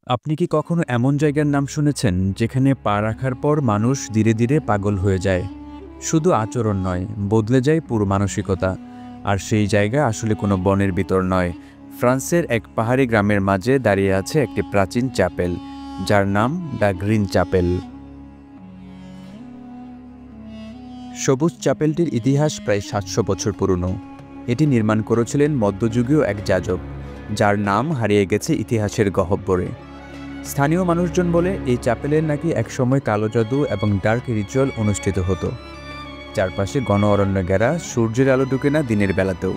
আপনি কি কখনো এমন জায়গার নাম শুনেছেন যেখানে পা রাখার পর মানুষ ধীরে ধীরে পাগল হয়ে যায়? শুধু আচরণ নয়, বদলে যায় পুরো মানসিকতা। আর সেই জায়গা আসলে কোনো বনের ভিতর নয়, ফ্রান্সের এক পাহাড়ি গ্রামের মাঝে দাঁড়িয়ে আছে একটি প্রাচীন চ্যাপেল, যার নাম দ্য গ্রিন চ্যাপেল। সবুজ চ্যাপেলটির ইতিহাস প্রায় ৭০০ বছর পুরনো। এটি নির্মাণ করেছিলেন মধ্যযুগীয় এক যাজক, যার নাম হারিয়ে গেছে ইতিহাসের গহ্বরে। স্থানীয় মানুষজন বলে এই চ্যাপেলের নাকি একসময় কালো জাদু এবং ডার্ক রিচুয়াল অনুষ্ঠিত হতো। চারপাশে ঘন অরণ্য ঘেরা, সূর্যের আলো ঢুকে না দিনের বেলাতেও।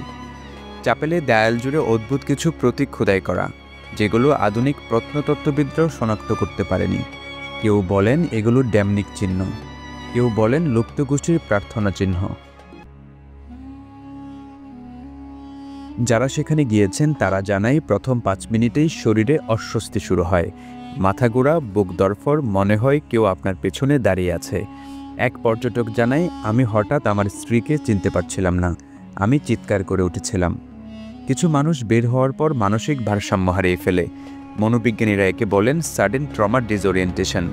চ্যাপেলের দেয়াল জুড়ে অদ্ভুত কিছু প্রতীক খোদাই করা, যেগুলো আধুনিক প্রত্নতত্ত্ববিদরাও শনাক্ত করতে পারেনি। কেউ বলেন এগুলো ড্যামনিক চিহ্ন, কেউ বলেন লুপ্ত গোষ্ঠীর প্রার্থনা চিহ্ন। যারা সেখানে গিয়েছেন তারা জানায় প্রথম ৫ মিনিটেই শরীরে অস্বস্তি শুরু হয়, মাথা ঘোরা, বুক ধড়ফড়, মনে হয় কেউ আপনার পেছনে দাঁড়িয়ে আছে। এক পর্যটক জানায়, আমি হঠাৎ আমার স্ত্রীকে চিনতে পারছিলাম না, আমি চিৎকার করে উঠেছিলাম। কিছু মানুষ বের হওয়ার পর মানসিক ভারসাম্য হারিয়ে ফেলে। মনোবিজ্ঞানীরা একে বলেন সাডেন ট্রমা ডিসওরিয়েন্টেশন।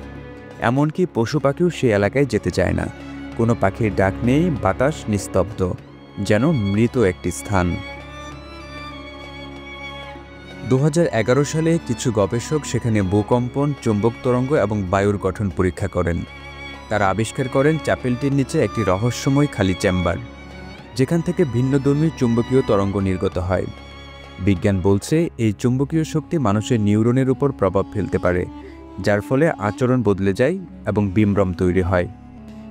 এমনকি পশু পাখিও সেই এলাকায় যেতে চায় না। কোনো পাখির ডাক নেই, বাতাস নিস্তব্ধ, যেন মৃত একটি স্থান। ২০১১ সালে কিছু গবেষক সেখানে ভূকম্পন, চুম্বক তরঙ্গ এবং বায়ুর গঠন পরীক্ষা করেন। তারা আবিষ্কার করেন চ্যাপেলটির নিচে একটি রহস্যময় খালি চেম্বার, যেখান থেকে ভিন্নধর্মী চুম্বকীয় তরঙ্গ নির্গত হয়। বিজ্ঞান বলছে এই চুম্বকীয় শক্তি মানুষের নিউরনের উপর প্রভাব ফেলতে পারে, যার ফলে আচরণ বদলে যায় এবং বিভ্রম তৈরি হয়।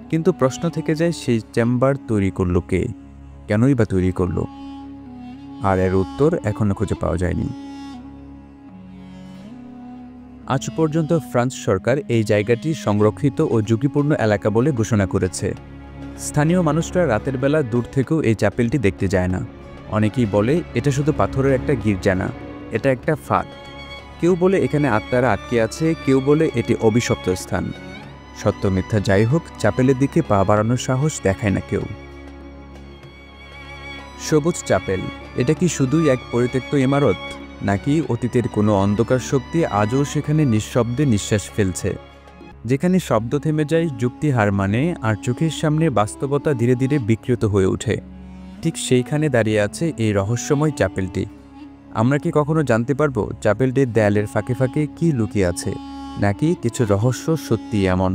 কিন্তু প্রশ্ন থেকে যায়, সেই চেম্বার তৈরি করল কে, কেনই বা তৈরি করল? আর এর উত্তর এখনও খুঁজে পাওয়া যায়নি। আজ পর্যন্ত ফ্রান্স সরকার এই জায়গাটি সংরক্ষিত ও ঝুঁকিপূর্ণ এলাকা বলে ঘোষণা করেছে। স্থানীয় মানুষরা রাতের বেলা দূর থেকেও এই চ্যাপেলটি দেখতে যায় না। অনেকেই বলে এটা শুধু পাথরের একটা গির্জা না, এটা একটা ফাঁদ। কেউ বলে এখানে আত্মারা আটকে আছে, কেউ বলে এটি অভিশপ্ত স্থান। সত্য মিথ্যা যাই হোক, চ্যাপেলের দিকে পা বাড়ানোর সাহস দেখায় না কেউ। সবুজ চ্যাপেল, এটা কি শুধুই এক পরিত্যক্ত ইমারত, নাকি অতীতের কোনো অন্ধকার শক্তি আজও সেখানে নিঃশব্দে নিঃশ্বাস ফেলছে? যেখানে শব্দ থেমে যায়, যুক্তি হার মানে, আর চোখের সামনে বাস্তবতা ধীরে ধীরে বিকৃত হয়ে ওঠে, ঠিক সেইখানে দাঁড়িয়ে আছে এই রহস্যময় চ্যাপেলটি। আমরা কি কখনো জানতে পারবো চ্যাপেলটির দেয়ালের ফাঁকে ফাঁকে কী লুকিয়ে আছে, নাকি কিছু রহস্য সত্যিই এমন